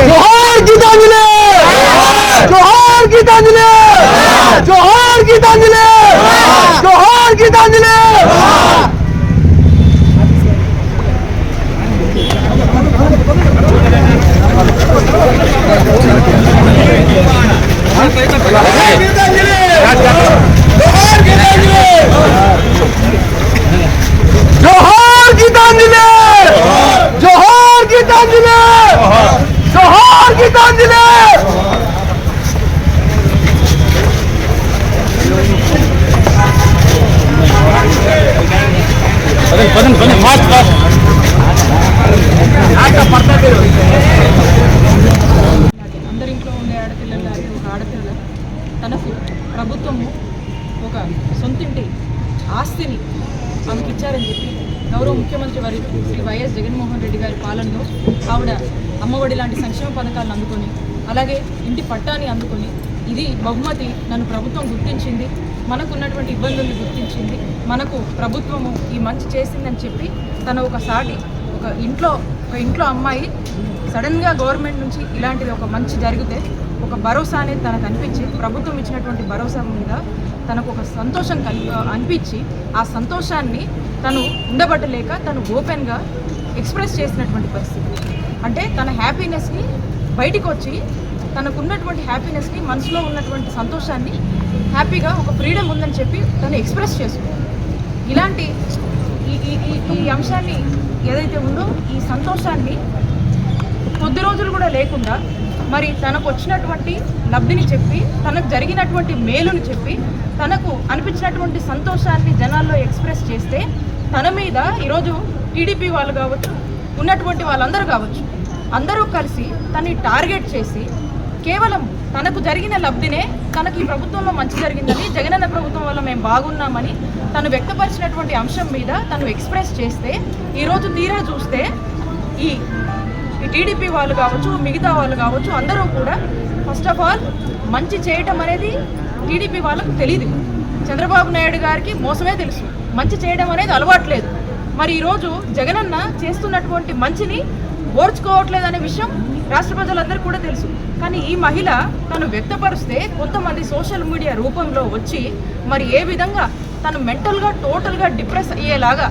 जोहार गीतांजलि, जोहार गीतांजलि, जोहार गीतांजलि, जोहार गीतांजलि। जोहार गीतांजलि, जोहार गीतांजलि, जोहार गीतांजलि। फास्ट फास्ट అందరి ఇంట్లో ఉండే ఆడపిల్లలాగే ఒక ఆడపిల్ల తనకు ప్రభుత్వము ఒక సొంతింటి ఆస్తిని ఆమెకి ఇచ్చారని చెప్పి గౌరవ ముఖ్యమంత్రి వర్యులు శ్రీ వైఎస్ జగన్మోహన్ రెడ్డి గారి పాలనలో ఆవిడ అమ్మఒడి లాంటి సంక్షేమ పథకాలను అందుకొని అలాగే ఇంటి పట్టాన్ని అందుకొని ఇది బహుమతి నన్ను ప్రభుత్వం గుర్తించింది, మనకున్నటువంటి ఇబ్బందుల్ని గుర్తించింది, మనకు ప్రభుత్వము ఈ మంచి చేసిందని చెప్పి తన ఒక ఇంట్లో అమ్మాయి సడన్గా గవర్నమెంట్ నుంచి ఇలాంటిది ఒక మంచి జరిగితే ఒక భరోసా అనేది తనకు అనిపించి ప్రభుత్వం ఇచ్చినటువంటి భరోసా మీద తనకు ఒక సంతోషం అనిపించి ఆ సంతోషాన్ని తను ఉండబట్టలేక తను ఓపెన్గా ఎక్స్ప్రెస్ చేసినటువంటి పరిస్థితి. అంటే తన హ్యాపీనెస్ని బయటికి వచ్చి తనకున్నటువంటి హ్యాపీనెస్ని మనసులో ఉన్నటువంటి సంతోషాన్ని హ్యాపీగా ఒక ఫ్రీడమ్ ఉందని చెప్పి తను ఎక్స్ప్రెస్ చేసుకుంది. ఇలాంటి ఈ అంశాన్ని ఏదైతే ఉందో ఈ సంతోషాన్ని కొద్ది రోజులు కూడా లేకుండా మరి తనకు వచ్చినటువంటి లబ్ధిని చెప్పి తనకు జరిగినటువంటి మేలుని చెప్పి తనకు అనిపించినటువంటి సంతోషాన్ని జనాల్లో ఎక్స్ప్రెస్ చేస్తే తన మీద ఈరోజు టీడీపీ వాళ్ళు కావచ్చు, ఉన్నటువంటి వాళ్ళందరూ కావచ్చు, అందరూ కలిసి తనని టార్గెట్ చేసి కేవలం తనకు జరిగిన లబ్ధినే తనకి ఈ ప్రభుత్వంలో మంచి జరిగిందని, జగనన్న ప్రభుత్వం వల్ల మేము బాగున్నామని తను వ్యక్తపరిచినటువంటి అంశం మీద తను ఎక్స్ప్రెస్ చేస్తే ఈరోజు తీరా చూస్తే ఈ టీడీపీ వాళ్ళు కావచ్చు, మిగతా వాళ్ళు కావచ్చు, అందరూ కూడా ఫస్ట్ ఆఫ్ ఆల్ మంచి చేయటం అనేది టీడీపీ వాళ్ళకు తెలియదు. చంద్రబాబు నాయుడు గారికి మోసమే తెలుసు, మంచి చేయడం అనేది అలవాట్లేదు. మరి ఈరోజు జగనన్న చేస్తున్నటువంటి మంచిని ఓర్చుకోవట్లేదు అనే విషయం రాష్ట్ర ప్రజలందరికీ కూడా తెలుసు. కానీ ఈ మహిళ తను వ్యక్తపరిస్తే కొంతమంది సోషల్ మీడియా రూపంలో వచ్చి మరి ఏ విధంగా తను మెంటల్గా టోటల్గా డిప్రెస్ అయ్యేలాగా,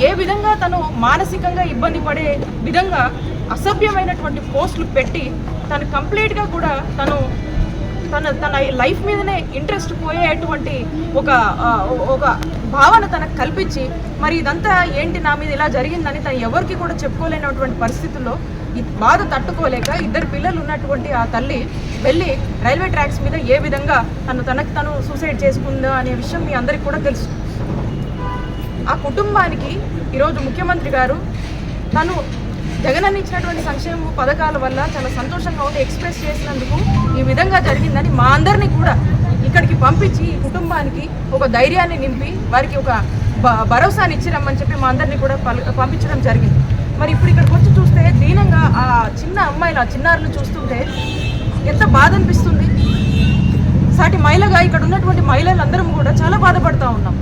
ఏ విధంగా తను మానసికంగా ఇబ్బంది పడే విధంగా అసభ్యమైనటువంటి పోస్టులు పెట్టి తను కంప్లీట్గా కూడా తన లైఫ్ మీదనే ఇంట్రెస్ట్ పోయేటువంటి ఒక భావన తనకు కల్పించి మరి ఇదంతా ఏంటి నా మీద ఇలా జరిగిందని తను ఎవరికి కూడా చెప్పుకోలేనటువంటి పరిస్థితుల్లో బాధ తట్టుకోలేక ఇద్దరు పిల్లలు ఉన్నటువంటి ఆ తల్లి వెళ్ళి రైల్వే ట్రాక్స్ మీద ఏ విధంగా తను సూసైడ్ చేసుకుందో అనే విషయం మీ అందరికీ కూడా తెలుసు. ఆ కుటుంబానికి ఈరోజు ముఖ్యమంత్రి గారు తను జగనన్న ఇచ్చినటువంటి సంక్షేమ పథకాల వల్ల చాలా సంతోషంగా ఉండి ఎక్స్ప్రెస్ చేసినందుకు ఈ విధంగా జరిగిందని మా అందరినీ కూడా ఇక్కడికి పంపించి ఈ కుటుంబానికి ఒక ధైర్యాన్ని నింపి వారికి ఒక భరోసాని ఇచ్చిరమ్మని చెప్పి మా అందరినీ కూడా పంపించడం జరిగింది. మరి ఇప్పుడు ఇక్కడికి వచ్చి చూస్తే దీనంగా ఆ చిన్న అమ్మాయిలు, ఆ చిన్నారులు చూస్తుంటే ఎంత బాధ అనిపిస్తుంది. సాటి మహిళగా ఇక్కడ ఉన్నటువంటి మహిళలందరం కూడా చాలా బాధపడుతూ ఉన్నాం.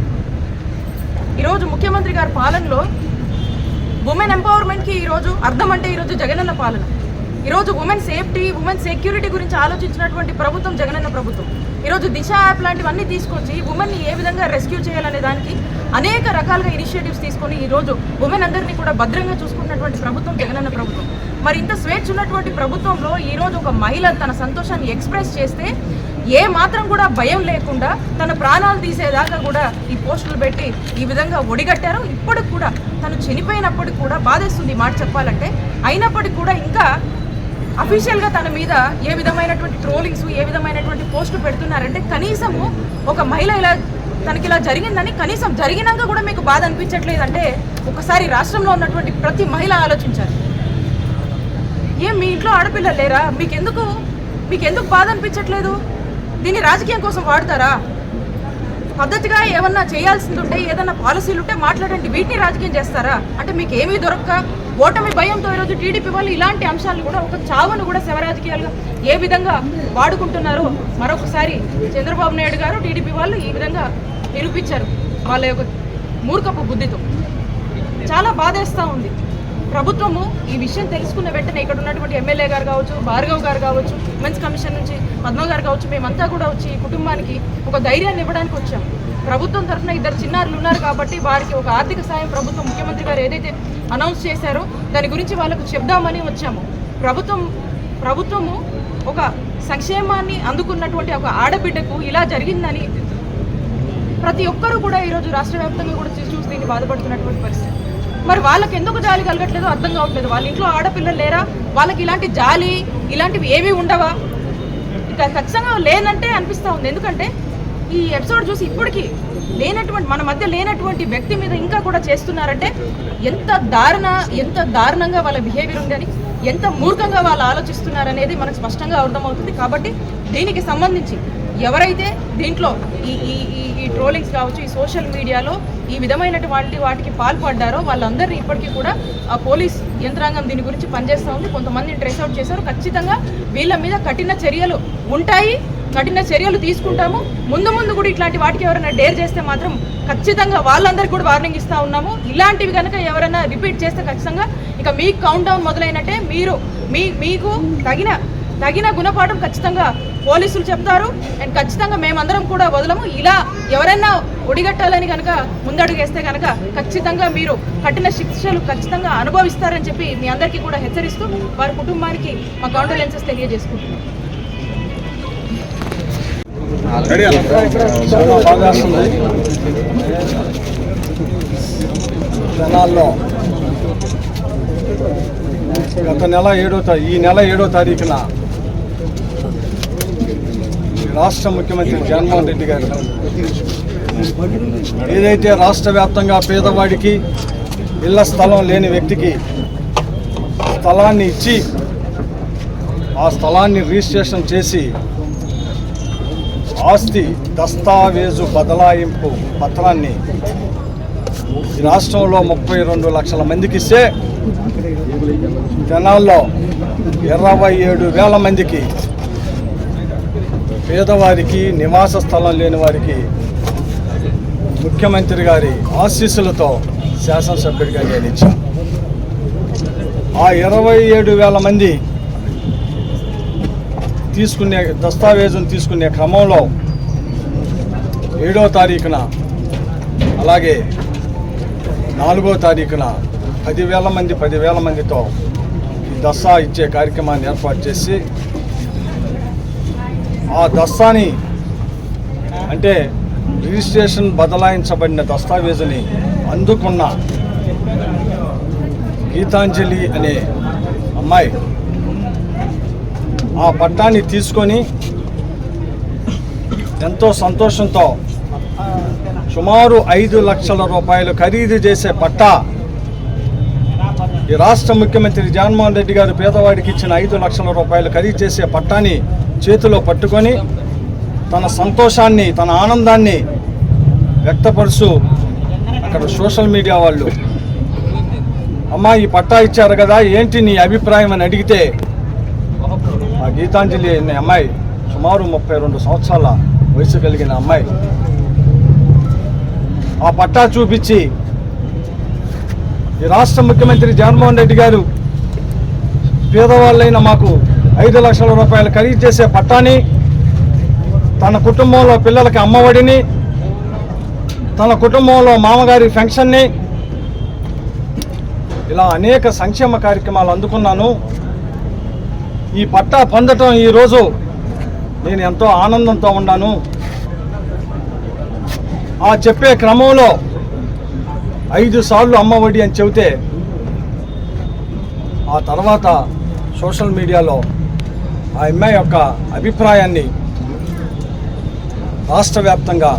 ఈరోజు ముఖ్యమంత్రి గారి పాలనలో ఉమెన్ ఎంపవర్మెంట్కి ఈరోజు అర్థం అంటే ఈరోజు జగనన్న పాలన. ఈరోజు ఉమెన్ సేఫ్టీ, ఉమెన్ సెక్యూరిటీ గురించి ఆలోచించినటువంటి ప్రభుత్వం జగనన్న ప్రభుత్వం. ఈరోజు దిశ యాప్ లాంటివన్నీ తీసుకొచ్చి ఉమెన్ని ఏ విధంగా రెస్క్యూ చేయాలనే దానికి అనేక రకాలుగా ఇనిషియేటివ్స్ తీసుకొని ఈరోజు ఉమెన్ అందరినీ కూడా భద్రంగా చూసుకున్నటువంటి ప్రభుత్వం జగనన్న ప్రభుత్వం. మరి ఇంత స్వేచ్ఛ ఉన్నటువంటి ప్రభుత్వంలో ఈరోజు ఒక మహిళ తన సంతోషాన్ని ఎక్స్ప్రెస్ చేస్తే ఏ మాత్రం కూడా భయం లేకుండా తన ప్రాణాలు తీసేదాకా కూడా ఈ పోస్టులు పెట్టి ఈ విధంగా ఒడిగట్టారు. ఇప్పటికి కూడా తను చనిపోయినప్పటికి కూడా బాధేస్తుంది మాట చెప్పాలంటే. అయినప్పటికీ కూడా ఇంకా అఫీషియల్గా తన మీద ఏ విధమైనటువంటి ట్రోలింగ్స్, ఏ విధమైనటువంటి పోస్టులు పెడుతున్నారంటే కనీసము ఒక మహిళ తనకి ఇలా జరిగిందని కనీసం జరిగినాక కూడా మీకు బాధ అనిపించట్లేదంటే ఒకసారి రాష్ట్రంలో ఉన్నటువంటి ప్రతి మహిళ ఆలోచించాలి. మీ ఇంట్లో ఆడపిల్లలు లేరా? మీకెందుకు బాధ అనిపించట్లేదు? దీన్ని రాజకీయం కోసం వాడతారా? పద్ధతిగా ఏమన్నా చేయాల్సింది ఉంటే ఏదన్నా పాలసీలు ఉంటే మాట్లాడండి. వీటిని రాజకీయం చేస్తారా? అంటే మీకు ఏమీ దొరక్క ఓటమి భయంతో ఈరోజు టీడీపీ వాళ్ళు ఇలాంటి అంశాలను కూడా ఒక చావును కూడా శవరాజకీయాలుగా ఏ విధంగా వాడుకుంటున్నారో మరొకసారి చంద్రబాబు నాయుడు గారు టీడీపీ వాళ్ళు ఈ విధంగా నిరూపించారు వాళ్ళ యొక్క మూర్ఖపు బుద్ధితో. చాలా బాధేస్తూ ఉంది. ప్రభుత్వము ఈ విషయం తెలుసుకున్న వెంటనే ఇక్కడ ఉన్నటువంటి ఎమ్మెల్యే గారు కావచ్చు, భార్గవ్ గారు కావచ్చు, ఉమెన్స్ కమిషన్ నుంచి పద్మ గారు కావచ్చు, మేమంతా కూడా వచ్చి ఈ కుటుంబానికి ఒక ధైర్యాన్ని ఇవ్వడానికి వచ్చాం. ప్రభుత్వం తరఫున 2 చిన్నారులు ఉన్నారు కాబట్టి వారికి ఒక ఆర్థిక సాయం ప్రభుత్వం ముఖ్యమంత్రి గారు ఏదైతే అనౌన్స్ చేశారో దాని గురించి వాళ్ళకు చెప్దామని వచ్చాము. ప్రభుత్వము ఒక సంక్షేమాన్ని అందుకున్నటువంటి ఒక ఆడబిడ్డకు ఇలా జరిగిందని ప్రతి ఒక్కరూ కూడా ఈరోజు రాష్ట్ర వ్యాప్తంగా కూడా చూసి దీన్ని బాధపడుతున్నటువంటి పరిస్థితి. మరి వాళ్ళకి ఎందుకు జాలి కలగట్లేదో అర్థం కావట్లేదు. వాళ్ళ ఇంట్లో ఆడపిల్లలు లేరా? వాళ్ళకి ఇలాంటి జాలి ఇలాంటివి ఏమీ ఉండవా? ఇక ఖచ్చితంగా లేనంటే అనిపిస్తూ ఉంది. ఎందుకంటే ఈ ఎపిసోడ్ చూసి ఇప్పటికీ మన మధ్య లేనటువంటి వ్యక్తి మీద ఇంకా కూడా చేస్తున్నారంటే ఎంత దారుణంగా వాళ్ళ బిహేవియర్ ఉందని, ఎంత మూర్ఖంగా వాళ్ళు ఆలోచిస్తున్నారనేది మనకు స్పష్టంగా అర్థమవుతుంది. కాబట్టి దీనికి సంబంధించి ఎవరైతే దీంట్లో ఈ ట్రోలింగ్స్ కావచ్చు, ఈ సోషల్ మీడియాలో ఈ విధమైనటువంటి వాటికి పాల్పడ్డారో వాళ్ళందరినీ ఇప్పటికీ కూడా ఆ పోలీస్ యంత్రాంగం దీని గురించి పనిచేస్తూ ఉంది. కొంతమందిని ట్రేస్ అవుట్ చేశారు. ఖచ్చితంగా వీళ్ళ మీద కఠిన చర్యలు ఉంటాయి, కఠిన చర్యలు తీసుకుంటాము. ముందు కూడా ఇట్లాంటి వాటికి ఎవరైనా డేర్ చేస్తే మాత్రం ఖచ్చితంగా వాళ్ళందరికీ కూడా వార్నింగ్ ఇస్తూ ఉన్నాము. ఇలాంటివి కనుక ఎవరైనా రిపీట్ చేస్తే ఖచ్చితంగా ఇక మీకు కౌంట్ డౌన్ మొదలైనట్టే. మీకు తగిన గుణపాఠం ఖచ్చితంగా పోలీసులు చెప్తారు. అండ్ ఖచ్చితంగా మేమందరం కూడా వదలము. ఇలా ఎవరైనా ఒడిగట్టాలని కనుక ముందడుగేస్తే కనుక ఖచ్చితంగా మీరు కఠిన శిక్షలు ఖచ్చితంగా అనుభవిస్తారని చెప్పి మీ అందరికీ కూడా హెచ్చరిస్తూ వారి కుటుంబానికి మా కాండోలెన్సెస్ తెలియజేసుకుంటున్నాం. జనాల్లో ఈ నెల 7వ తారీఖున రాష్ట్ర ముఖ్యమంత్రి జగన్మోహన్ రెడ్డి గారు ఏదైతే రాష్ట్ర వ్యాప్తంగా పేదవాడికి ఇళ్ల స్థలం లేని వ్యక్తికి స్థలాన్ని ఇచ్చి ఆ స్థలాన్ని రిజిస్ట్రేషన్ చేసి ఆస్తి దస్తావేజు బదలాయింపు పత్రాన్ని ఈ రాష్ట్రంలో 32 లక్షల మందికి ఇస్తే జనాల్లో 27,000 మందికి పేదవారికి నివాస స్థలం లేని వారికి ముఖ్యమంత్రి గారి ఆశీస్సులతో శాసనసభ్యుడిగా నేను ఇచ్చాను. ఆ 27,000 మంది దస్తావేజును తీసుకునే క్రమంలో 7వ తారీఖున అలాగే 4వ తారీఖున 10,000 మందితో ఈ దస్తా ఇచ్చే కార్యక్రమాన్ని ఏర్పాటు చేసి ఆ దస్తాని అంటే రిజిస్ట్రేషన్ బదలాయించబడిన దస్తావేజుని అందుకున్న గీతాంజలి అనే అమ్మాయి ఆ పట్టాన్ని తీసుకొని ఎంతో సంతోషంతో సుమారు 5 లక్షల రూపాయలు ఖరీదు చేసే పట్టా ఈ రాష్ట్ర ముఖ్యమంత్రి జగన్మోహన్ రెడ్డి గారు పేదవాడికి ఇచ్చిన 5 లక్షల రూపాయలు ఖరీదు చేసే పట్టాని చేతిలో పట్టుకొని తన సంతోషాన్ని తన ఆనందాన్ని వ్యక్తపరుస్తూ అక్కడ సోషల్ మీడియా వాళ్ళు అమ్మా ఈ పట్టా ఇచ్చారు కదా ఏంటి నీ అభిప్రాయం అని అడిగితే ఆ గీతాంజలి అనే అమ్మాయి సుమారు 32 సంవత్సరాల వయసు కలిగిన అమ్మాయి ఆ పట్టా చూపించి ఈ రాష్ట్ర ముఖ్యమంత్రి జగన్మోహన్ రెడ్డి గారు పేదవాళ్ళైన మాకు 5 లక్షల రూపాయలు ఖరీదు చేసే పట్టాని, తన కుటుంబంలో పిల్లలకి అమ్మఒడిని, తన కుటుంబంలో మామగారి పెన్షన్ని, ఇలా అనేక సంక్షేమ కార్యక్రమాలు అందుకున్నాను. ఈ పట్టా పొందటం ఈరోజు నేను ఎంతో ఆనందంతో ఉన్నాను. ఆ చెప్పే క్రమంలో 5 సార్లు అమ్మఒడి అని చెబితే ఆ తర్వాత సోషల్ మీడియాలో ఆ అమ్మాయి యొక్క అభిప్రాయాన్ని రాష్ట్ర వ్యాప్తంగా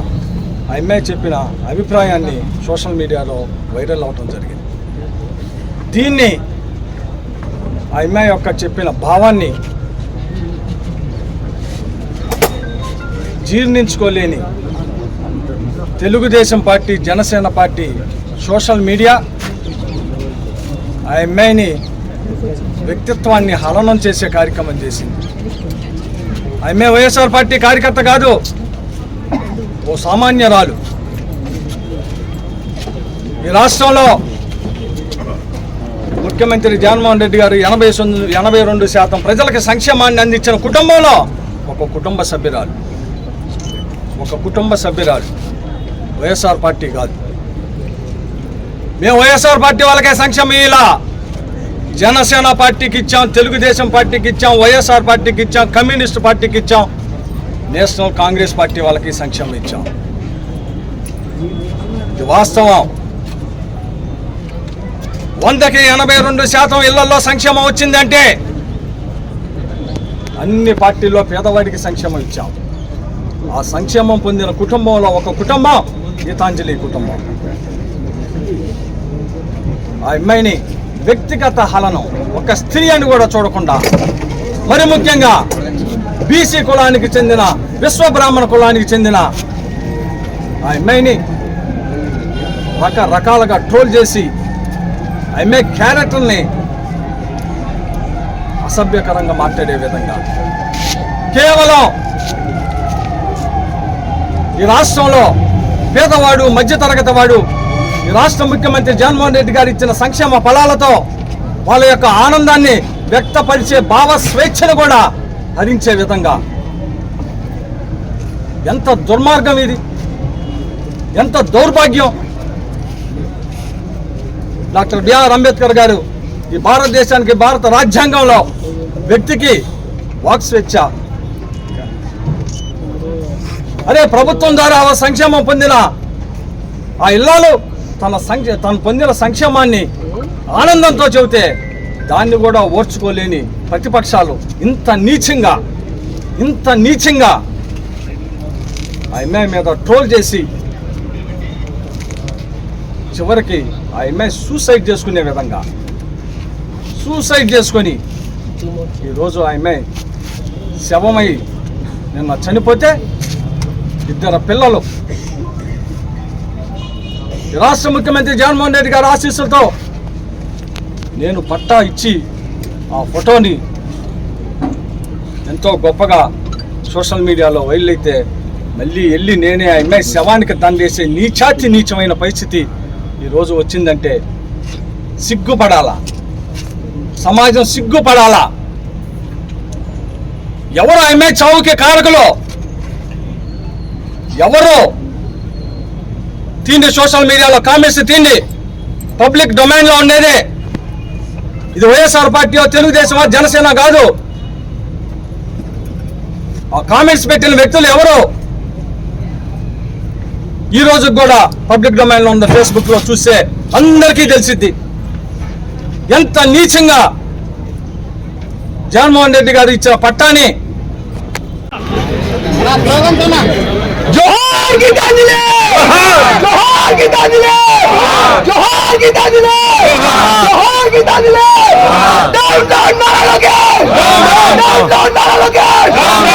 ఆ అమ్మాయి చెప్పిన అభిప్రాయాన్ని సోషల్ మీడియాలో వైరల్ అవటం జరిగింది. దీన్ని ఆ అమ్మాయి యొక్క చెప్పిన భావాన్ని జీర్ణించుకోలేని Telugu Desam party, Janasena party social media ఆ అమ్మాయిని వ్యక్తిత్వాన్ని హననం చేసే కార్యక్రమం చేసింది. ఆ అమ్మాయి వైఎస్ఆర్ పార్టీ కార్యకర్త కాదు, ఓ సామాన్యరాలు. ఈ రాష్ట్రంలో ముఖ్యమంత్రి జగన్మోహన్ రెడ్డి గారు 82% ప్రజలకు సంక్షేమాన్ని అందించిన కుటుంబంలో ఒక కుటుంబ సభ్యురాలు వైఎస్ఆర్ పార్టీ కాదు. మేము వైఎస్ఆర్ పార్టీ వాళ్ళకే సంక్షేమం ఇలా జనసేన పార్టీకి ఇచ్చాం, తెలుగుదేశం పార్టీకి ఇచ్చాం, వైఎస్ఆర్ పార్టీకి ఇచ్చాం, కమ్యూనిస్ట్ పార్టీకి ఇచ్చాం, నేషనల్ కాంగ్రెస్ పార్టీ వాళ్ళకి సంక్షేమం ఇచ్చాం. ఇది వాస్తవం. 100కి 82% ఇళ్లలో సంక్షేమం వచ్చిందంటే అన్ని పార్టీల్లో పేదవాడికి సంక్షేమం ఇచ్చాం. ఆ సంక్షేమం పొందిన కుటుంబంలో ఒక కుటుంబం గీతాంజలి కుటుంబం. ఆ అమ్మాయిని వ్యక్తిగత హననం, ఒక స్త్రీ అని కూడా చూడకుండా, మరి ముఖ్యంగా బీసీ కులానికి చెందిన, విశ్వబ్రాహ్మణ కులానికి చెందిన ఆ అమ్మాయిని రకరకాలుగా ట్రోల్ చేసి ఆ అమ్మాయి క్యారెక్టర్ని అసభ్యకరంగా మాట్లాడే విధంగా కేవలం ఈ రాష్ట్రంలో పేదవాడు, మధ్యతరగతి వాడు ఈ రాష్ట్ర ముఖ్యమంత్రి జగన్మోహన్ రెడ్డి గారు ఇచ్చిన సంక్షేమ ఫలాలతో వాళ్ళ యొక్క ఆనందాన్ని వ్యక్తపరిచే భావ స్వేచ్ఛను కూడా హరించే విధంగా, ఎంత దుర్మార్గం ఇది, ఎంత దౌర్భాగ్యం. డాక్టర్ బిఆర్ అంబేద్కర్ గారు ఈ భారతదేశానికి, భారత రాజ్యాంగంలో వ్యక్తికి వాక్ స్వేచ్ఛ, అరే ప్రభుత్వం ద్వారా సంక్షేమం పొందిన ఆ ఇల్లాలు తను పొందిన సంక్షేమాన్ని ఆనందంతో చెబితే దాన్ని కూడా ఓర్చుకోలేని ప్రతిపక్షాలు ఇంత నీచంగా ఆ అమ్మాయి మీద ట్రోల్ చేసి చివరికి ఆ అమ్మాయి సూసైడ్ చేసుకొని ఈరోజు ఆ అమ్మాయి శవమై నిన్న చనిపోతే 2 పిల్లలు ఈ రాష్ట్ర ముఖ్యమంత్రి జగన్మోహన్ రెడ్డి గారి ఆశీస్సులతో నేను పట్టా ఇచ్చి ఆ ఫోటోని ఎంతో గొప్పగా సోషల్ మీడియాలో వైరల్ అయితే మళ్ళీ వెళ్ళి నేనే ఆ అమ్మాయి శవానికి దండేసే నీచమైన పరిస్థితి ఈరోజు వచ్చిందంటే సిగ్గుపడాలా, సమాజం సిగ్గుపడాలా. ఎవరు ఆ అమ్మాయి చావుకి కారకులు? ఎవరు తీండి? సోషల్ మీడియాలో కామెంట్స్ తీండి, పబ్లిక్ డొమైన్లో ఉండేది. ఇది వైఎస్ఆర్ పార్టీ, తెలుగుదేశం, జనసేన కాదు. ఆ కామెంట్స్ పెట్టిన వ్యక్తులు ఎవరు? ఈ రోజు కూడా పబ్లిక్ డొమైన్లో ఉన్న ఫేస్బుక్లో చూస్తే అందరికీ తెలిసిద్ది ఎంత నీచంగా జగన్మోహన్ రెడ్డి గారు ఇచ్చిన పట్టాని. జోహార్ గీతాంజలి! జోహార్ గీతాంజలి!